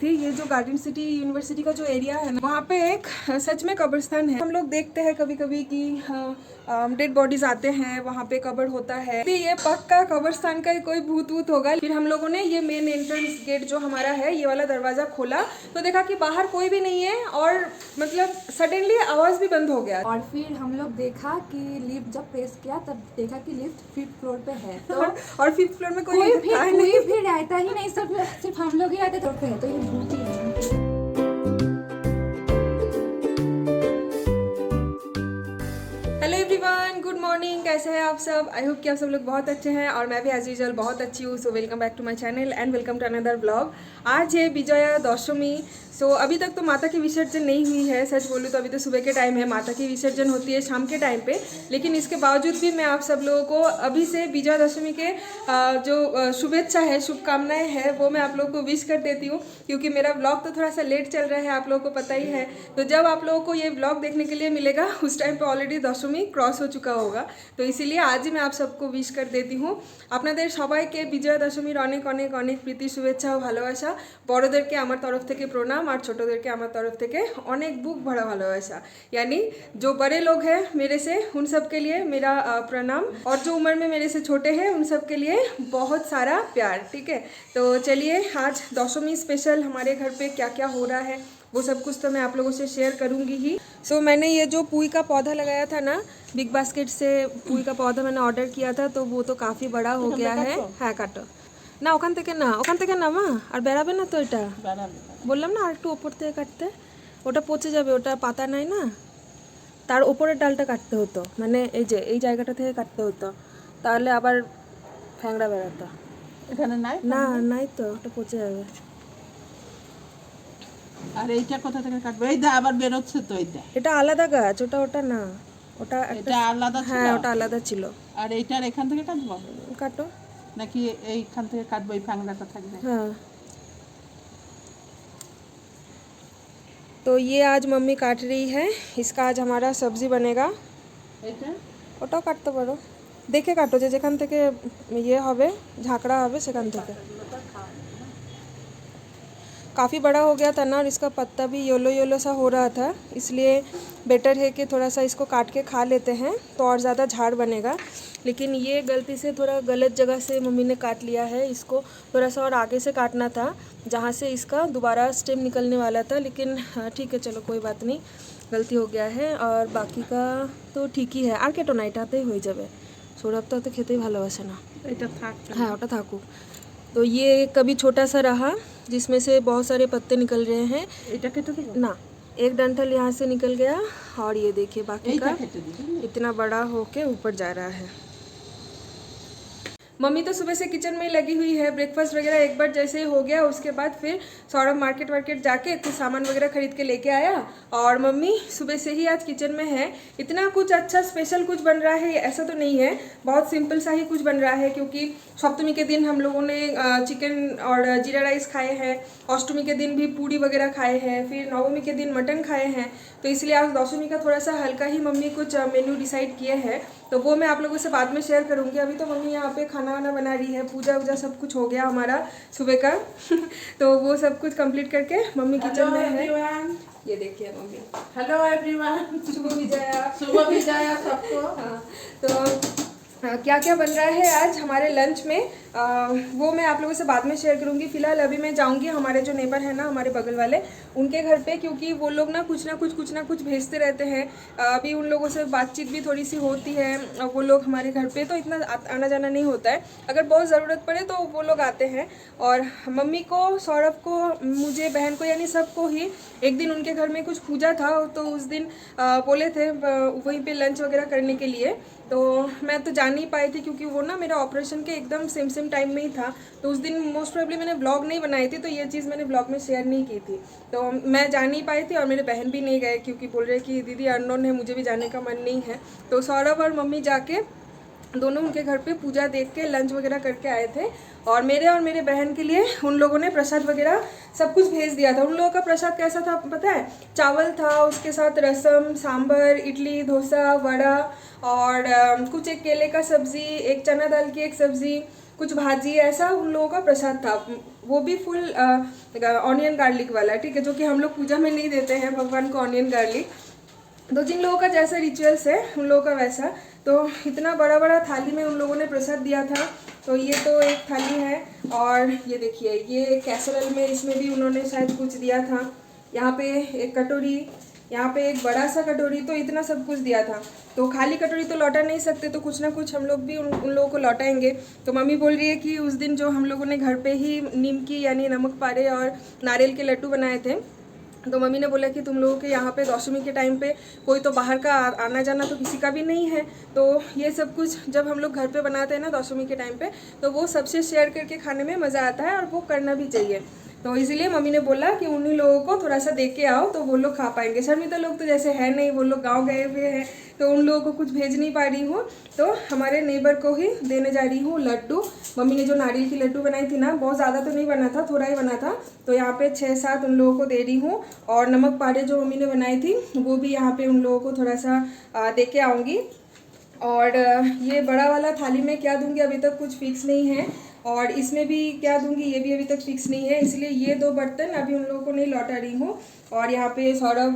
थी। ये जो गार्डन सिटी यूनिवर्सिटी का जो एरिया है ना, वहाँ पे एक सच में कब्रिस्तान है। हम लोग देखते हैं कभी कभी कि डेड बॉडीज आते हैं, वहाँ पे कब्र होता है। ये पक्का कब्रिस्तान का कोई भूत वूत होगा। फिर हम लोगों ने ये मेन एंट्रेंस गेट जो हमारा है, ये वाला दरवाजा खोला तो देखा कि बाहर कोई भी नहीं है और मतलब सडनली आवाज भी बंद हो गया। और फिर हम लोग देखा कि लिफ्ट जब प्रेस किया तब देखा कि लिफ्ट 5th फ्लोर पे है। तो और 5th फ्लोर में कोई भी रहता ही नहीं, सिर्फ हम लोग ही रहते तो ये भूत ही है। Hello everyone, good morning. कैसे हैं आप सब? आई होप कि आप सब लोग बहुत अच्छे हैं और मैं भी एज यूजुअल बहुत अच्छी हूँ। So welcome back to my channel and welcome to another blog. आज है विजया दशमी। सो अभी तक तो माता की विसर्जन नहीं हुई है। सच बोलूँ तो अभी तो सुबह के टाइम है, माता की विसर्जन होती है शाम के टाइम पे। लेकिन इसके बावजूद भी मैं आप सब लोगों को अभी से विजया दशमी के जो शुभेच्छा है, शुभकामनाएं है, वो मैं आप लोगों को विश कर देती हूँ। क्योंकि मेरा ब्लॉग तो थोड़ा सा लेट चल रहा है, आप लोगों को पता ही है। तो जब आप लोगों को ये ब्लॉग देखने के लिए मिलेगा उस टाइम पर ऑलरेडी दशमी क्रॉस हो चुका होगा। तो इसीलिए आज ही मैं आप सबको विश कर देती हूँ। আপনাদের সবাইকে বিজয়া দশমীর অনেক অনেক অনেক প্রীতি শুভেচ্ছা ও ভালোবাসা। বড়দেরকে আমার তরফ থেকে প্রণাম और छोटोদেরকে আমার तरफ থেকে অনেক বুক ভরা ভালোবাসা। यानी जो बड़े लोग हैं मेरे से, उन सब के लिए मेरा प्रणाम, और जो उम्र में मेरे से छोटे हैं उन सब के लिए बहुत सारा प्यार। ठीक है, तो चलिए आज दशमी स्पेशल हमारे घर पे क्या क्या हो रहा है वो सब कुछ तो मैं आप लोगों से शेयर करूँगी ही। सो मैंने ये जो पुई का पौधा लगाया था ना, बिग बास्केट से पुई का पौधा मैंने ऑर्डर किया था, तो वो तो काफ़ी बड़ा हो गया है। हाँ काटो না, ওখান থেকে নামা আর বেরাবে না তো। এটা বললাম না আর একটু ওপর থেকে কাটতে, ওটা পচে যাবে, ওটা পাতা নাই না, তার ওপরের ডালটা কাটতে হতো, মানে এই যে এই জায়গাটা থেকে কাটতে হতো, তাহলে আবার ফ্যাংড়া বেরাতো। এখানে নাই না নাই তো, ওটা পচে যাবে। আর এইটা কোথা থেকে কাটবে? এই দা আবার বের হচ্ছে তো। এটা আলাদা গাছ, ওটা না, ওটা এটা আলাদা ছিল। হ্যাঁ ওটা আলাদা ছিল। আর এইটার এখান থেকে কাটবো কাটো নাকি এইখান থেকে কাটবো? এই ফাংলাটা থাকবে। हाँ, तो ये आज मम्मी काट रही है, इसका आज हमारा सब्जी बनेगा। এইটা ওটাও কাটতে পারো, দেখে কাটো যে যেখান থেকে ये হবে झाकड़ा হবে সেখান থেকে। काफ़ी बड़ा हो गया था ना, और इसका पत्ता भी येलो येलो सा हो रहा था, इसलिए बेटर है कि थोड़ा सा इसको काट के खा लेते हैं तो और ज़्यादा झाड़ बनेगा। लेकिन ये गलती से थोड़ा गलत जगह से मम्मी ने काट लिया है, इसको थोड़ा सा और आगे से काटना था जहाँ से इसका दोबारा स्टेम निकलने वाला था। लेकिन ठीक है, चलो कोई बात नहीं, गलती हो गया है। और बाकी का तो ठीक ही है, আর কেটো না, এটাতেই হয়ে যাবে। সৌরভ তো খেতেই ভালোবাসে না। এটা থাক। हाँ ওটা থাকুক। तो ये कभी छोटा सा रहा जिसमें से बहुत सारे पत्ते निकल रहे हैं। এটা কেটে দেবো ना, एक डंठल यहाँ से निकल गया, और ये देखिए बाकी এইটা का কেটে দিবি। इतना बड़ा होके ऊपर जा रहा है। मम्मी तो सुबह से किचन में ही लगी हुई है। ब्रेकफास्ट वगैरह एक बार जैसे ही हो गया, उसके बाद फिर सौरभ मार्केट जाके कुछ सामान वगैरह खरीद के लेके आया, और मम्मी सुबह से ही आज किचन में है। इतना कुछ अच्छा स्पेशल कुछ बन रहा है ऐसा तो नहीं है, बहुत सिंपल सा ही कुछ बन रहा है। क्योंकि सप्तमी के दिन हम लोगों ने चिकन और जीरा राइस खाए हैं, अष्टमी के दिन भी पूड़ी वगैरह खाए हैं, फिर नवमी के दिन मटन खाए हैं। तो इसलिए आज दशमी का थोड़ा सा हल्का ही मम्मी कुछ मेन्यू डिसाइड किए हैं, तो वो मैं आप लोगों से बाद में शेयर करूँगी। अभी तो मम्मी यहाँ पे खाना वाना बना रही है, पूजा वूजा सब कुछ हो गया हमारा सुबह का तो वो सब कुछ कंप्लीट करके मम्मी किचन में है। ये देखिए मम्मी। हेलो एवरीवन, शुभ विजया। शुभ विजया सबको। हाँ, तो क्या क्या बन रहा है आज हमारे लंच में, वो मैं आप लोगों से बाद में शेयर करूँगी। फिलहाल अभी मैं जाऊँगी हमारे जो नेबर है ना, हमारे बगल वाले, उनके घर पे, क्योंकि वो लोग ना कुछ ना कुछ भेजते रहते हैं। अभी उन लोगों से बातचीत भी थोड़ी सी होती है। वो लोग हमारे घर पे तो इतना आना जाना नहीं होता है, अगर बहुत ज़रूरत पड़े तो वो लोग आते हैं। और मम्मी को, सौरभ को, मुझे, बहन को, यानी सबको ही एक दिन उनके घर में कुछ पूजा था, तो उस दिन बोले थे वहीं पे लंच वगैरह करने के लिए। तो मैं तो जान नहीं पाई थी क्योंकि वो ना मेरा ऑपरेशन के एकदम सेम टाइम में ही था, तो उस दिन मोस्ट प्रोबेबली मैंने ब्लॉग नहीं बनाई थी, तो ये चीज़ मैंने ब्लॉग में शेयर नहीं की थी। तो मैं जा नहीं पाई थी और मेरे बहन भी नहीं गए, क्योंकि बोल रहे कि दीदी अननोन है, मुझे भी जाने का मन नहीं है। तो सौरभ और मम्मी जाके दोनों उनके घर पे पूजा देख के लंच वगैरह करके आए थे, और मेरे बहन के लिए उन लोगों ने प्रसाद वगैरह सब कुछ भेज दिया था। उन लोगों का प्रसाद कैसा था पता है? चावल था, उसके साथ रसम, सांभर, इडली, डोसा, वड़ा, और कुछ एक केले का सब्ज़ी, एक चना दाल की एक सब्ज़ी, कुछ भाजी ऐसा उन लोगों का प्रसाद था, वो भी फुल ऑनियन गार्लिक वाला, ठीक है, जो कि हम लोग पूजा में नहीं देते हैं भगवान को ऑनियन गार्लिक। तो जिन लोगों का जैसा रिचुअल्स है उन लोगों का वैसा। तो इतना बड़ा बड़ा थाली में उन लोगों ने प्रसाद दिया था। तो ये तो एक थाली है, और ये देखिए ये कैसरोल में, इसमें भी उन्होंने शायद कुछ दिया था। यहाँ पे एक कटोरी, यहाँ पे एक बड़ा सा कटोरी, तो इतना सब कुछ दिया था। तो खाली कटोरी तो लौटा नहीं सकते, तो कुछ ना कुछ हम लोग भी उन लोगों को लौटाएंगे। तो मम्मी बोल रही है कि उस दिन जो हम लोगों ने घर पे ही नीम की यानी नमक पारे और नारियल के लड्डू बनाए थे, तो मम्मी ने बोला कि तुम लोगों के यहाँ पे दशमी के टाइम पे कोई तो बाहर का आना जाना तो किसी का भी नहीं है, तो ये सब कुछ जब हम लोग घर पे बनाते हैं ना दशमी के टाइम पे, तो वो सबसे शेयर करके खाने में मज़ा आता है और वो करना भी चाहिए। तो इसीलिए मम्मी ने बोला कि उन्हीं लोगों को थोड़ा सा दे के आओ, तो वो लोग खा पाएंगे। शर्मिता लोग तो जैसे है नहीं, वो लोग गाँव गए हुए हैं, तो उन लोगों को कुछ भेज नहीं पा रही हूँ, तो हमारे नेबर को ही देने जा रही हूँ लड्डू। मम्मी ने जो नारियल की लड्डू बनाई थी ना, बहुत ज़्यादा तो नहीं बना था, थोड़ा ही बना था, तो यहाँ पे 6-7 उन लोगों को दे रही हूँ। और नमक पारे जो मम्मी ने बनाई थी वो भी यहाँ पे उन लोगों को थोड़ा सा दे के आऊँगी। और ये बड़ा वाला थाली में क्या दूँगी अभी तक कुछ फिक्स नहीं है, और इसमें भी क्या दूंगी ये भी अभी तक फिक्स नहीं है, इसलिए ये 2 बर्तन अभी उन लोगों को नहीं लौटा रही हूँ। और यहाँ पे सौरभ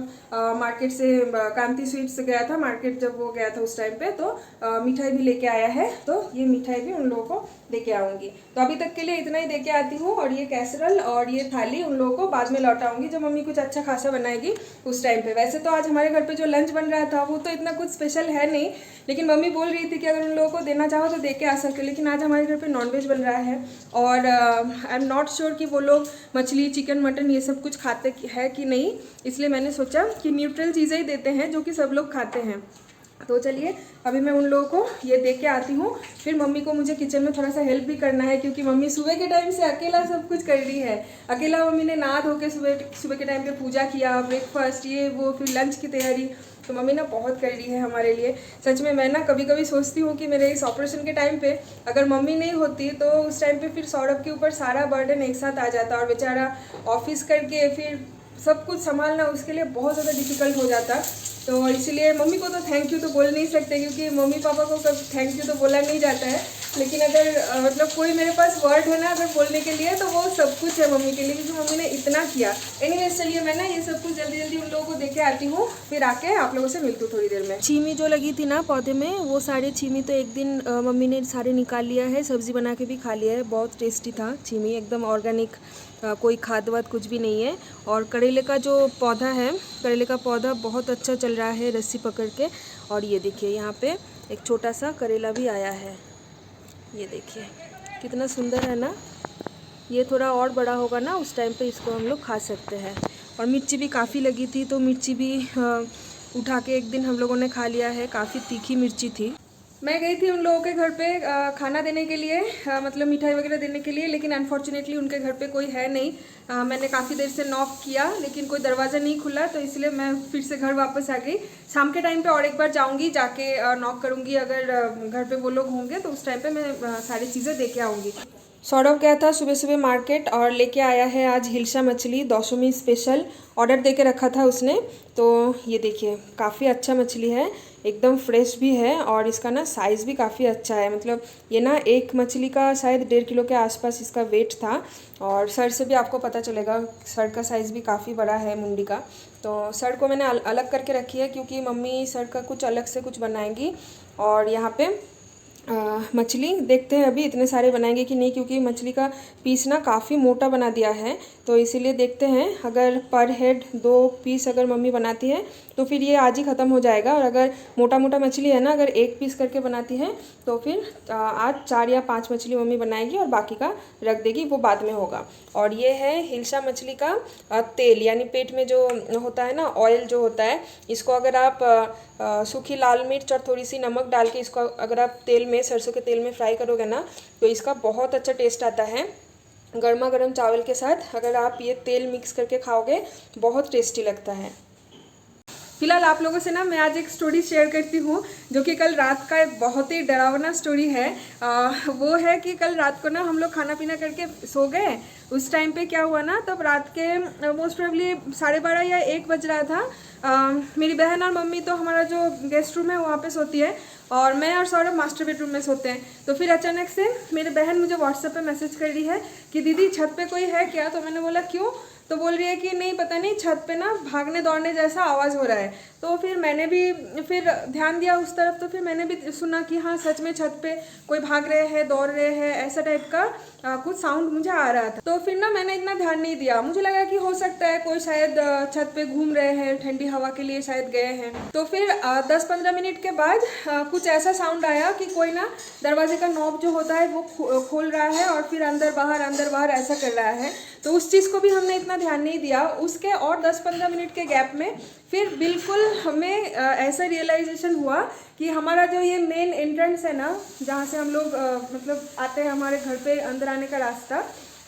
मार्केट से कांति स्वीट्स गया था मार्केट, जब वो गया था उस टाइम पे, तो मिठाई भी लेके आया है, तो ये मिठाई भी उन लोगों को दे के आऊँगी। तो अभी तक के लिए इतना ही दे के आती हूँ, और ये कैसरल और ये थाली उन लोगों को बाद में लौटाऊंगी जब मम्मी कुछ अच्छा खासा बनाएगी उस टाइम पे। वैसे तो आज हमारे घर पे जो लंच बन रहा था वो तो इतना कुछ स्पेशल है नहीं, लेकिन मम्मी बोल रही थी कि अगर उन लोगों को देना चाहो तो दे के आ सकते हो, लेकिन आज हमारे घर पे नॉनवेज बन रहा है, और आई एम नॉट श्योर कि वो लोग मछली चिकन मटन ये सब कुछ खाते हैं कि नहीं, इसलिए मैंने सोचा कि न्यूट्रल चीज़ें ही देते हैं जो कि सब लोग खाते हैं। तो चलिए अभी मैं उन लोगों को ये दे के आती हूँ, फिर मम्मी को मुझे किचन में थोड़ा सा हेल्प भी करना है, क्योंकि मम्मी सुबह के टाइम से अकेला सब कुछ कर रही है। अकेला मम्मी ने नहा धो के सुबह के टाइम पे पूजा किया, ब्रेकफास्ट ये वो, फिर लंच की तैयारी, तो मम्मी ना बहुत कर रही है हमारे लिए। सच में मैं ना कभी कभी सोचती हूँ कि मेरे इस ऑपरेशन के टाइम पे अगर मम्मी नहीं होती तो उस टाइम पे फिर सौरभ के ऊपर सारा बर्डन एक साथ आ जाता, और बेचारा ऑफिस करके फिर सब कुछ संभालना उसके लिए बहुत ज़्यादा डिफिकल्ट हो जाता। तो इसीलिए मम्मी को तो थैंक यू तो बोल नहीं सकते, क्योंकि मम्मी पापा को कब थैंक यू तो बोला नहीं जाता है, लेकिन अगर मतलब कोई मेरे पास वर्ड है ना अगर बोलने के लिए, तो वो सब कुछ है मम्मी के लिए, क्योंकि मम्मी ने इतना किया। एनीवेज चलिए मैं ना ये सब कुछ जल्दी जल्दी उन लोगों को देके आती हूँ, फिर आके आप लोगों से मिलती हूँ थोड़ी देर में। छीमी जो लगी थी ना पौधे में, वो सारे छीमी तो एक दिन मम्मी ने सारे निकाल लिया है, सब्जी बना के भी खा लिया है। बहुत टेस्टी था छीमी, एकदम ऑर्गेनिक, कोई खाद वाद कुछ भी नहीं है। और करेले का जो पौधा है, करेले का पौधा बहुत अच्छा चल रहा है रस्सी पकड़ के। और ये देखिए यहाँ पे एक छोटा सा करेला भी आया है, ये देखिए कितना सुंदर है ना। ये थोड़ा और बड़ा होगा ना उस टाइम पे इसको हम लोग खा सकते हैं। और मिर्ची भी काफ़ी लगी थी, तो मिर्ची भी उठा के एक दिन हम लोगों ने खा लिया है, काफ़ी तीखी मिर्ची थी। मैं गई थी उन लोगों के घर पे खाना देने के लिए, मतलब मिठाई वगैरह देने के लिए, लेकिन अनफॉर्चुनेटली उनके घर पे कोई है नहीं। मैंने काफ़ी देर से नॉक किया लेकिन कोई दरवाज़ा नहीं खुला, तो इसलिए मैं फिर से घर वापस आ गई। शाम के टाइम पे और एक बार जाऊंगी, जाके नॉक करूंगी, अगर घर पे वो लोग होंगे तो उस टाइम पे मैं सारी चीज़ें दे के आऊँगी। सौरभ गया था सुबह सुबह मार्केट और लेके आया है आज हिल्सा मछली, दशमी स्पेशल ऑर्डर दे के रखा था उसने। तो ये देखिए काफ़ी अच्छा मछली है, एकदम फ्रेश भी है, और इसका ना साइज़ भी काफ़ी अच्छा है। मतलब ये ना एक मछली का शायद 1.5 किलो के आसपास इसका वेट था, और सर से भी आपको पता चलेगा सर का साइज़ भी काफ़ी बड़ा है मुंडी का। तो सर को मैंने अलग करके रखी है, क्योंकि मम्मी सर का कुछ अलग से कुछ बनाएंगी। और यहाँ पे मछली देखते हैं अभी इतने सारे बनाएंगे कि नहीं, क्योंकि मछली का पीस ना काफ़ी मोटा बना दिया है, तो इसीलिए देखते हैं अगर पर हेड 2 पीस अगर मम्मी बनाती है तो फिर ये आज ही ख़त्म हो जाएगा। और अगर मोटा मोटा मछली है ना, अगर 1 पीस करके बनाती है तो फिर आज 4 या 5 मछली मम्मी बनाएगी और बाकी का रख देगी, वो बाद में होगा। और ये है हिल्सा मछली का तेल, यानी पेट में जो होता है ना ऑयल जो होता है, इसको अगर आप सूखी लाल मिर्च और थोड़ी सी नमक डाल के इसको अगर आप तेल में, सरसों के तेल में फ्राई करोगे ना, तो इसका बहुत अच्छा टेस्ट आता है। गर्मा गर्म चावल के साथ अगर आप ये तेल मिक्स करके खाओगे बहुत टेस्टी लगता है। फिलहाल आप लोगों से ना मैं आज एक स्टोरी शेयर करती हूँ जो कि कल रात का एक बहुत ही डरावना स्टोरी है। वो है कि कल रात को ना हम लोग खाना पीना करके सो गए। उस टाइम पे क्या हुआ ना, तब रात के मोस्ट प्रोबेबली 12:30 या 1 बज रहा था। मेरी बहन और मम्मी तो हमारा जो गेस्ट रूम है वहाँ पे सोती है और मैं और सौरभ मास्टर बेडरूम में सोते हैं। तो फिर अचानक से मेरी बहन मुझे व्हाट्सएप पे मैसेज कर रही है कि दीदी छत पे कोई है क्या। तो मैंने बोला क्यों, तो बोल रही है कि नहीं पता नहीं, छत पे ना भागने दौड़ने जैसा आवाज़ हो रहा है। तो फिर मैंने भी फिर ध्यान दिया उस तरफ, तो फिर मैंने भी सुना कि हाँ सच में छत पे कोई भाग रहे हैं, दौड़ रहे हैं, ऐसा टाइप का कुछ साउंड मुझे आ रहा था। तो फिर ना मैंने इतना ध्यान नहीं दिया, मुझे लगा कि हो सकता है कोई शायद छत पे घूम रहे हैं, ठंडी हवा के लिए शायद गए हैं। तो फिर 10-15 मिनट के बाद कुछ ऐसा साउंड आया कि कोई ना दरवाजे का नॉब जो होता है वो खोल रहा है और फिर अंदर बाहर ऐसा कर रहा है। तो उस चीज़ को भी हमने इतना ध्यान नहीं दिया। उसके और 10-15 मिनट के गैप में फिर बिल्कुल हमें ऐसा रियलाइजेशन हुआ कि हमारा जो ये मेन एंट्रेंस है ना, जहाँ से हम लोग मतलब आते हैं हमारे घर पे अंदर आने का रास्ता,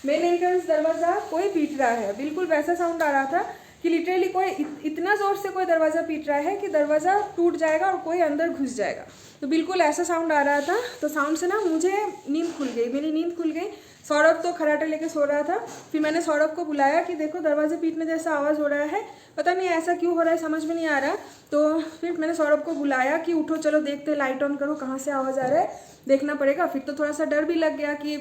मेन एंट्रेंस दरवाज़ा कोई पीट रहा है। बिल्कुल वैसा साउंड आ रहा था कि लिटरली कोई इतना ज़ोर से कोई दरवाज़ा पीट रहा है कि दरवाज़ा टूट जाएगा और कोई अंदर घुस जाएगा। तो बिल्कुल ऐसा साउंड आ रहा था। तो साउंड से ना मुझे नींद खुल गई, मेरी नींद खुल गई। सौरभ तो खराटे लेके सो रहा था। फिर मैंने सौरभ को बुलाया कि देखो दरवाजे पीटने जैसा आवाज़ हो रहा है, पता नहीं ऐसा क्यों हो रहा है, समझ में नहीं आ रहा। तो फिर मैंने सौरभ को बुलाया कि उठो चलो देखते, लाइट ऑन करो, कहाँ से आवाज़ आ रहा है देखना पड़ेगा। फिर तो थोड़ा सा डर भी लग गया कि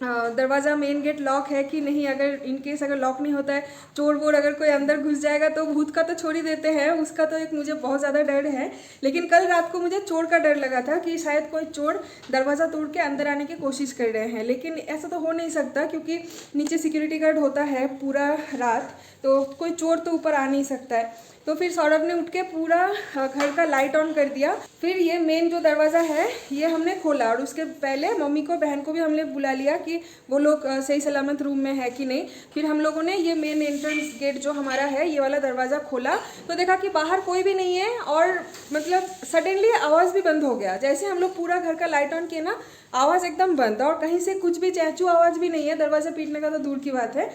दरवाज़ा मेन गेट लॉक है कि नहीं, अगर इनकेस अगर लॉक नहीं होता है, चोर वोर अगर कोई अंदर घुस जाएगा तो भूत का तो छोड़ ही देते हैं, उसका तो एक मुझे बहुत ज़्यादा डर है। लेकिन कल रात को मुझे चोर का डर लगा था कि शायद कोई चोर दरवाज़ा तोड़ के अंदर आने की कोशिश कर रहे हैं। लेकिन ऐसा तो हो नहीं सकता क्योंकि नीचे सिक्योरिटी गार्ड होता है पूरा रात, तो कोई चोर तो ऊपर आ नहीं सकता है। तो फिर सौरभ ने उठ के पूरा घर का लाइट ऑन कर दिया। फिर ये मेन जो दरवाज़ा है ये हमने खोला और उसके पहले मम्मी को बहन को भी हमने बुला लिया कि वो लोग सही सलामत रूम में है कि नहीं। फिर हम लोगों ने ये मेन एंट्रेंस गेट जो हमारा है ये वाला दरवाज़ा खोला तो देखा कि बाहर कोई भी नहीं है और मतलब सडनली आवाज़ भी बंद हो गया। जैसे हम लोग पूरा घर का लाइट ऑन किए ना, आवाज़ एकदम बंद और कहीं से कुछ भी चहचू आवाज़ भी नहीं है। दरवाज़ा पीटने का तो दूर की बात है।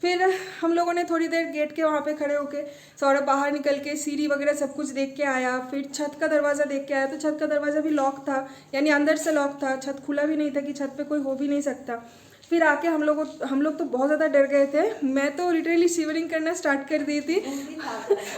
फिर हम लोगों ने थोड़ी देर गेट के वहाँ पे खड़े होके सौरभ बाहर निकल के सीढ़ी वगैरह सब कुछ देख के आया। फिर छत का दरवाज़ा देख के आया तो छत का दरवाज़ा भी लॉक था, यानी अंदर से लॉक था, छत खुला भी नहीं था कि छत पे कोई हो भी नहीं सकता। फिर आके हम लोग तो बहुत ज़्यादा डर गए थे। मैं तो लिटरली शिवरिंग करना स्टार्ट कर दी थी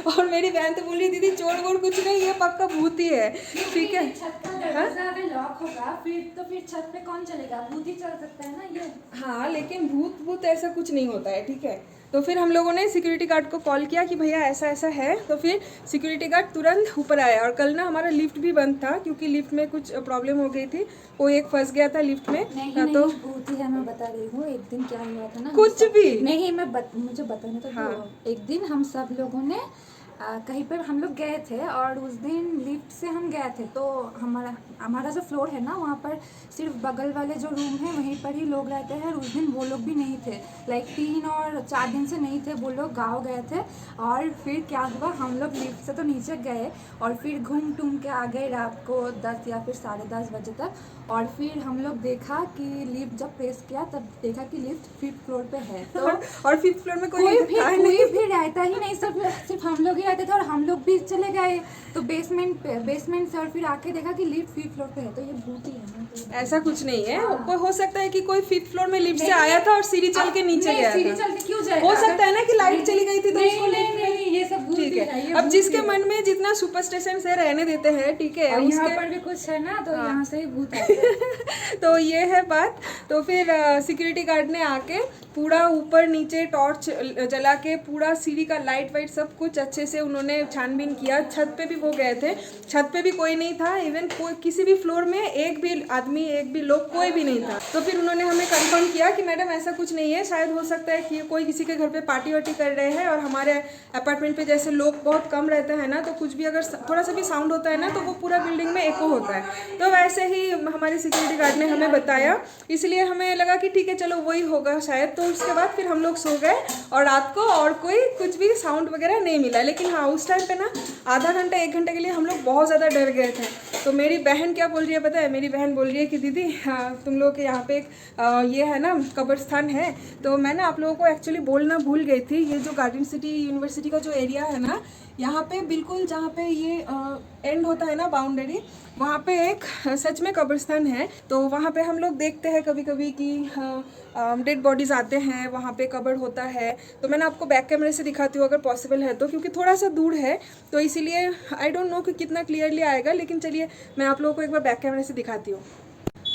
और मेरी बहन तो बोल रही दीदी चोर वोर कुछ नहीं, ये पक्का भूत ही है। ठीक है, छत का दरवाजा अगर लॉक होगा फिर छत पे कौन चलेगा, भूत ही चल सकता है ना ये। हाँ, लेकिन भूत ऐसा कुछ नहीं होता है। ठीक है, तो फिर हम लोगों ने सिक्योरिटी गार्ड को कॉल किया कि भैया ऐसा ऐसा है। तो फिर सिक्योरिटी गार्ड तुरंत ऊपर आया। और कल ना हमारा लिफ्ट भी बंद था क्योंकि लिफ्ट में कुछ प्रॉब्लम हो गई थी, वो एक फंस गया था लिफ्ट में। नहीं, तो भूत ही है, मैं बता रही हूँ। एक दिन क्या हुआ था ना, कुछ भी नहीं मुझे बताने तो हाँ। दो। एक दिन हम सब लोगों ने कहीं पर हम लोग गए थे और उस दिन लिफ्ट से हम गए थे तो हमारा जो फ्लोर है ना वहाँ पर सिर्फ बगल वाले जो रूम है वहीं पर ही लोग रहते हैं। उस दिन वो लोग भी नहीं थे, लाइक 3 और 4 दिन से नहीं थे, वो लोग गाँव गए थे। और फिर क्या हुआ, हम लोग लिफ्ट से तो नीचे गए और फिर घूम टूम के आ गए रात को 10 या फिर 10:30 बजे तक। और फिर हम लोग देखा कि लिफ्ट जब प्रेस किया तब देखा कि लिफ्ट 5th फ्लोर पे है। तो और 5th फ्लोर में कोई भी रहता ही नहीं, सिर्फ हम लोग ही रहते थे और हम लोग भी चले गए तो बेसमेंट से। और फिर आके देखा कि लिफ्ट 5th फ्लोर पे है, तो ये भूत ही है ना। ऐसा कुछ नहीं है। कोई हो सकता है कि कोई 5th फ्लोर में लिफ्ट से आया था और सीढ़ी चल के नीचे गया था। सीढ़ी चल के क्यों जाएगा? हो सकता है ना कि लाइट चली गई थी तो उसको नहीं, ये सब भूत ठीक ही है। अब जिसके मन में जितना सुपरस्टिशन से रहने देते हैं, ठीक है, यहाँ पर भी कुछ है ना, तो यहाँ से ही भूत है। तो ये है बात। तो फिर सिक्योरिटी गार्ड ने आके पूरा ऊपर नीचे टॉर्च जला के पूरा सीढ़ी का लाइट वाइट सब कुछ अच्छे से उन्होंने छानबीन किया। छत पे भी वो गए थे, छत पे भी कोई नहीं था। इवन कोई किसी भी फ्लोर में एक भी आदमी, एक भी लोग, कोई भी नहीं था। तो फिर उन्होंने हमें कंफर्म किया कि मैडम ऐसा कुछ नहीं है, शायद हो सकता है कि कोई किसी के घर पे पार्टी वार्टी कर रहे हैं और हमारे अपार्टमेंट पे जैसे लोग बहुत कम रहते हैं ना, तो कुछ भी अगर थोड़ा सा भी साउंड होता है ना तो वो पूरा बिल्डिंग में एको होता है। तो वैसे ही हमारे सिक्योरिटी गार्ड ने हमें बताया, इसलिए हमें लगा कि ठीक है चलो वही होगा शायद। तो उसके बाद फिर हम लोग सो गए और रात को और कोई कुछ कुछ भी साउंड वगैरह नहीं मिला। लेकिन हाँ, उस टाइम पे ना आधा घंटा 1 घंटे के लिए हम लोग बहुत ज़्यादा डर गए थे। तो मेरी बहन क्या बोल रही है पता है, मेरी बहन बोल रही है कि दीदी तुम लोग के यहाँ पे एक ये है ना कब्रिस्तान है। तो मैं ना आप लोगों को एक्चुअली बोलना भूल गई थी, ये जो गार्डन सिटी यूनिवर्सिटी का जो एरिया है ना, यहाँ पे बिल्कुल जहाँ पे ये एंड होता है ना बाउंड्री, वहाँ पे एक सच में कब्रिस्तान है। तो वहाँ पे हम लोग देखते हैं कभी कभी कि डेड बॉडीज़ आते हैं, वहाँ पे कब्र होता है। तो मैंने आपको बैक कैमरे से दिखाती हूँ अगर पॉसिबल है तो, क्योंकि थोड़ा सा दूर है तो इसीलिए आई डोंट नो कि कितना क्लियरली आएगा, लेकिन चलिए मैं आप लोगों को एक बार बैक कैमरे से दिखाती हूँ।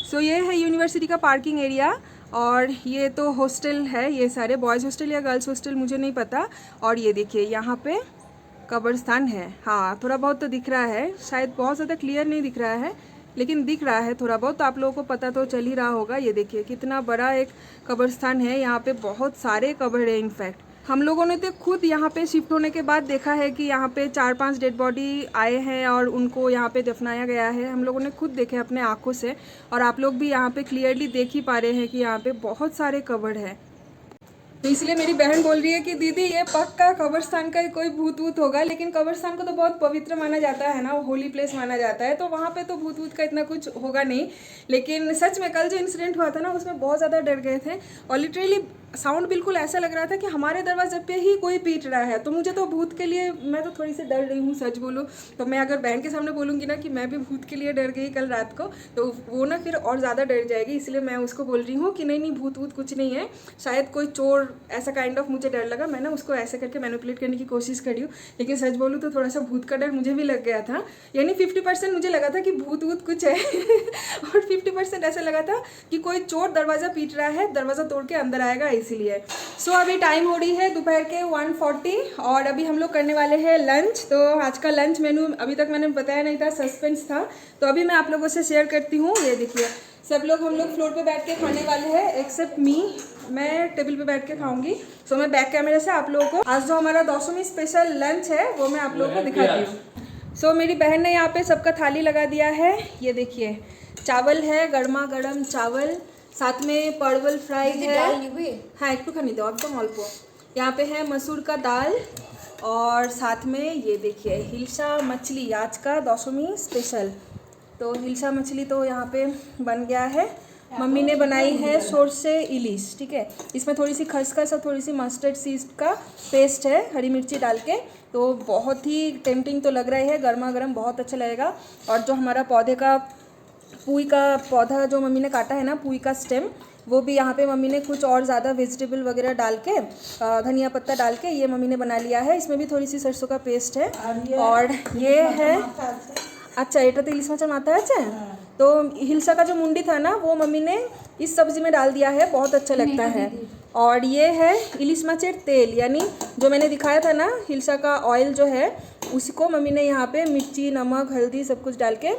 सो ये है यूनिवर्सिटी का पार्किंग एरिया, और ये तो हॉस्टल है, ये सारे बॉयज़ हॉस्टल या गर्ल्स हॉस्टल मुझे नहीं पता। और ये देखिए यहाँ पे कब्रिस्तान है। हाँ, थोड़ा बहुत तो दिख रहा है, शायद बहुत ज़्यादा क्लियर नहीं दिख रहा है लेकिन दिख रहा है थोड़ा बहुत, तो आप लोगों को पता तो चल ही रहा होगा। ये देखिए कितना बड़ा एक कब्रिस्तान है, यहाँ पे बहुत सारे कब्र है। इनफैक्ट हम लोगों ने तो खुद यहाँ पे शिफ्ट होने के बाद देखा है कि यहाँ पे 4-5 डेड बॉडी आए हैं और उनको यहाँ पे दफनाया गया है। हम लोगों ने खुद देखे अपने आँखों से, और आप लोग भी यहाँ पे क्लियरली देख ही पा रहे हैं कि यहाँ पे बहुत सारे कब्र है। तो इसलिए मेरी बहन बोल रही है कि दीदी ये पक्का कब्रिस्तान का ही कोई भूत वूत होगा। लेकिन कब्रिस्तान को तो बहुत पवित्र माना जाता है ना, होली प्लेस माना जाता है, तो वहाँ पे तो भूत वूत का इतना कुछ होगा नहीं। लेकिन सच में कल जो इंसिडेंट हुआ था ना, उसमें बहुत ज़्यादा डर गए थे, और लिटरली साउंड बिल्कुल ऐसा लग रहा था कि हमारे दरवाजे पे ही कोई पीट रहा है। तो मुझे तो भूत के लिए, मैं तो थोड़ी सी डर रही हूँ सच बोलूँ तो। मैं अगर बहन के सामने बोलूँगी ना कि मैं भी भूत के लिए डर गई कल रात को, तो वो ना फिर और ज़्यादा डर जाएगी। इसलिए मैं उसको बोल रही हूँ कि नहीं नहीं, भूत वूत कुछ नहीं है, शायद कोई चोर, ऐसा काइंड ऑफ मुझे डर लगा। मैं ना उसको ऐसे करके मैनिपुलेट करने की कोशिश करी हूँ, लेकिन सच बोलूँ तो थोड़ा सा भूत का डर मुझे भी लग गया था। यानी 50% मुझे लगा था कि भूत वूत कुछ है और 50% ऐसा लगा था कि कोई चोर दरवाज़ा पीट रहा है, दरवाज़ा तोड़ के अंदर आएगा इसीलिए। सो अभी टाइम हो रही है दोपहर के 1:40 और अभी हम लोग करने वाले हैं लंच। तो आज का लंच मेनू अभी तक मैंने बताया नहीं था, सस्पेंस था, तो अभी मैं आप लोगों से शेयर करती हूँ। ये देखिए सब लोग, हम लोग फ्लोर पे बैठ के खाने वाले हैं एक्सेप्ट मी, मैं टेबल पे बैठ के खाऊंगी। सो मैं बैक कैमरे से आप लोगों को आज जो हमारा 200वीं स्पेशल लंच है वो मैं आप लोगों को दिखाती हूँ। सो मेरी बहन ने यहाँ पे सबका थाली लगा दिया है। ये देखिए चावल है, गर्मा गर्म चावल, साथ में परवल फ्राई है। हाँ एक टू खानी दो एकदम अल्प। यहाँ पे है मसूर का दाल, और साथ में ये देखिए हिल्सा मछली, आज का 200वीं स्पेशल। तो हिल्सा मछली तो यहाँ पे बन गया है, मम्मी ने बनाई है सोरसे इलिश, ठीक है। इसमें थोड़ी सी खसखस और थोड़ी सी मस्टर्ड सीड्स का पेस्ट है, हरी मिर्ची डाल के। तो बहुत ही टेम्पटिंग तो लग रहा है, गर्मा गर्म बहुत अच्छा लगेगा। और जो हमारा पौधे का पुई का पौधा जो मम्मी ने काटा है ना, पुई का स्टेम, वो भी यहाँ पे मम्मी ने कुछ और ज़्यादा वेजिटेबल वगैरह डाल के, धनिया पत्ता डाल के ये मम्मी ने बना लिया है। इसमें भी थोड़ी सी सरसों का पेस्ट है। और ये है, अच्छा এটা तो इलिश माछर माथा है। तो हिल्सा का जो मुंडी था ना वो मम्मी ने इस सब्जी में डाल दिया है, बहुत अच्छा लगता है। और ये है इलिश माछर तेल, यानी जो मैंने दिखाया था ना हिल्सा का ऑयल जो है, उसको मम्मी ने यहाँ पे मिर्ची, नमक, हल्दी सब कुछ डाल के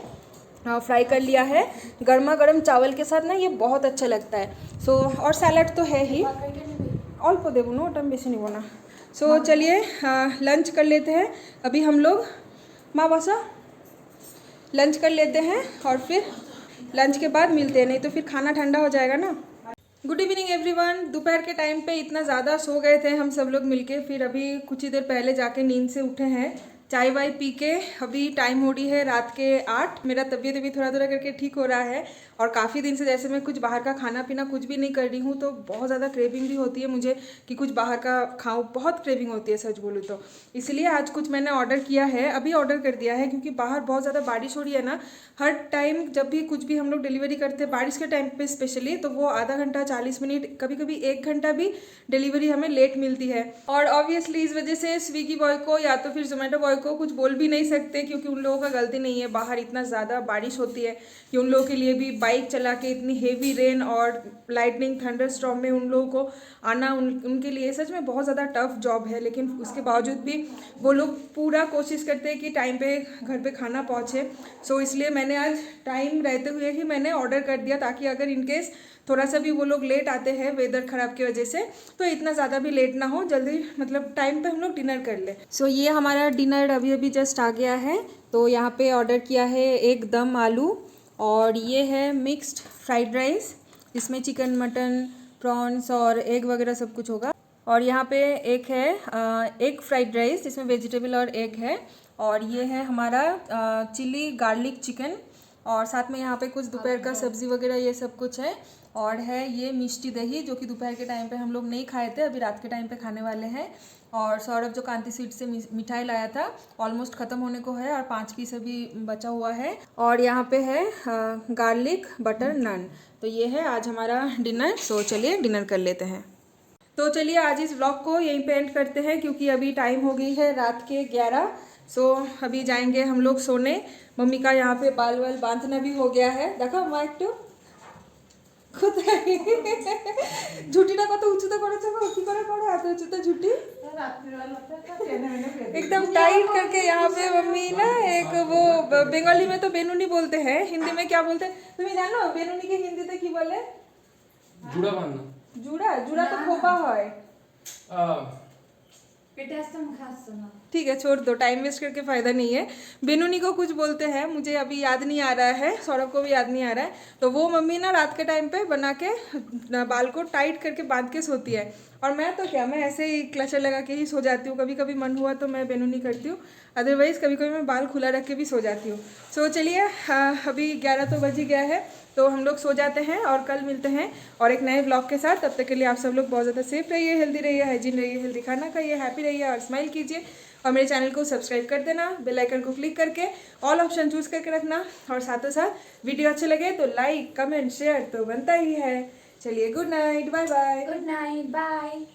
फ्राई कर लिया है गर्मा गर्म चावल के साथ ना, ये बहुत अच्छा लगता है। सो और सैलड तो है ही, अल्प देव नो टम बेसी नहीं बोना। सो चलिए लंच कर लेते हैं अभी हम लोग, माँ बसा लंच कर लेते हैं और फिर लंच के बाद मिलते हैं, नहीं तो फिर खाना ठंडा हो जाएगा ना। Good evening everyone. दोपहर के टाइम पे इतना ज़्यादा सो गए थे हम सब लोग मिलके, फिर अभी कुछ ही देर पहले जाके नींद से उठे हैं, चाय वाय पी के। अभी टाइम हो रही है रात के 8। मेरा तबीयत अभी थोड़ा थोड़ा करके ठीक हो रहा है, और काफ़ी दिन से जैसे मैं कुछ बाहर का खाना पीना कुछ भी नहीं कर रही हूँ, तो बहुत ज़्यादा क्रेविंग भी होती है मुझे कि कुछ बाहर का खाऊं, बहुत क्रेविंग होती है सच बोलूँ तो। इसलिए आज कुछ मैंने ऑर्डर किया है, अभी ऑर्डर कर दिया है, क्योंकि बाहर बहुत ज़्यादा बारिश हो रही है ना। हर टाइम जब भी कुछ भी हम लोग डिलीवरी करते हैं बारिश के टाइम पे स्पेशली, तो वो आधा घंटा 40 मिनट, कभी कभी 1 घंटा भी डिलीवरी हमें लेट मिलती है। और ऑब्वियसली इस वजह से स्विगी बॉय को या तो फिर जोमेटो बॉय को कुछ बोल भी नहीं सकते, क्योंकि उन लोगों का गलती नहीं है। बाहर इतना ज़्यादा बारिश होती है कि उन लोगों के लिए भी बाइक चला के इतनी हेवी रेन और लाइटनिंग थंडर स्टॉर्म में उन लोगों को आना, उनके लिए सच में बहुत ज़्यादा टफ जॉब है। लेकिन उसके बावजूद भी वो लोग पूरा कोशिश करते हैं कि टाइम पे घर पे खाना पहुँचे। सो इसलिए मैंने आज टाइम रहते हुए ही मैंने ऑर्डर कर दिया, ताकि अगर इनकेस थोड़ा सा भी वो लोग लेट आते हैं वेदर ख़राब की वजह से, तो इतना ज़्यादा भी लेट ना हो, जल्दी मतलब टाइम पे हम लोग डिनर कर ले। सो ये हमारा डिनर अभी अभी जस्ट आ गया है। तो यहाँ पे ऑर्डर किया है एक दम आलू, और ये है मिक्स्ड फ्राइड राइस, इसमें चिकन, मटन, प्रॉन्स और एग वगैरह सब कुछ होगा। और यहाँ पे एक है एग फ्राइड राइस जिसमें वेजिटेबल और एग है, और ये है हमारा चिली गार्लिक चिकन, और साथ में यहाँ पे कुछ दोपहर का सब्जी वगैरह ये सब कुछ है, और है ये मिष्टी दही जो कि दोपहर के टाइम पे हम लोग नहीं खाए थे, अभी रात के टाइम पे खाने वाले हैं। और सौरभ जो कांति स्वीट से मिठाई लाया था ऑलमोस्ट ख़त्म होने को है और 5 पीस अभी बचा हुआ है। और यहाँ पे है गार्लिक बटर नान। तो ये है आज हमारा डिनर। सो चलिए डिनर कर लेते हैं। तो चलिए आज इस व्लॉग को यहीं पे एंड करते हैं क्योंकि अभी टाइम हो गई है रात के 11। सो अभी जाएंगे हम लोग सोने। मम्मी का यहाँ पे बाल वाल बांधना भी हो गया है। देखो माइक टू ঝুটিটা কত উঁচুতে করেছো গো, কি করে করো এত উঁচুতে ঝুটি? एकदम टाइट करके यहाँ पे मम्मी ना एक वो बंगाली में तो बेनुनी बोलते हैं, हिंदी में क्या बोलते हैं তুমি জানো বেনুনি के हिंदी কি বলে? জুড়া বান্না। জুড়া জুড়া तो खोपा হয়। ठीक है छोड़ दो, टाइम वेस्ट करके फ़ायदा नहीं है। बेनुनी को कुछ बोलते हैं, मुझे अभी याद नहीं आ रहा है, सौरभ को भी याद नहीं आ रहा है। तो वो मम्मी ना रात के टाइम पे बना के बाल को टाइट करके बांध के सोती है, और मैं तो क्या, मैं ऐसे ही क्लचर लगा के ही सो जाती हूँ। कभी कभी मन हुआ तो मैं बेनुनी करती हूँ, अदरवाइज़ कभी कभी मैं बाल खुला रख के भी सो जाती हूँ। सो चलिए अभी 11 तो बज ही गया है, तो हम लोग सो जाते हैं और कल मिलते हैं और एक नए ब्लॉग के साथ। तब तक के लिए आप सब लोग बहुत ज़्यादा सेफ रहिए, हेल्दी रहिए, हाइजीन रहिए, हेल्दी खाना खाइए, हैप्पी रहिए और स्माइल कीजिए। और मेरे चैनल को सब्सक्राइब कर देना, बेल आइकन को क्लिक करके ऑल ऑप्शन चूज़ करके रखना, और साथों साथ वीडियो अच्छे लगे तो लाइक कमेंट शेयर तो बनता ही है। चलिए good night, bye bye. Good night, bye.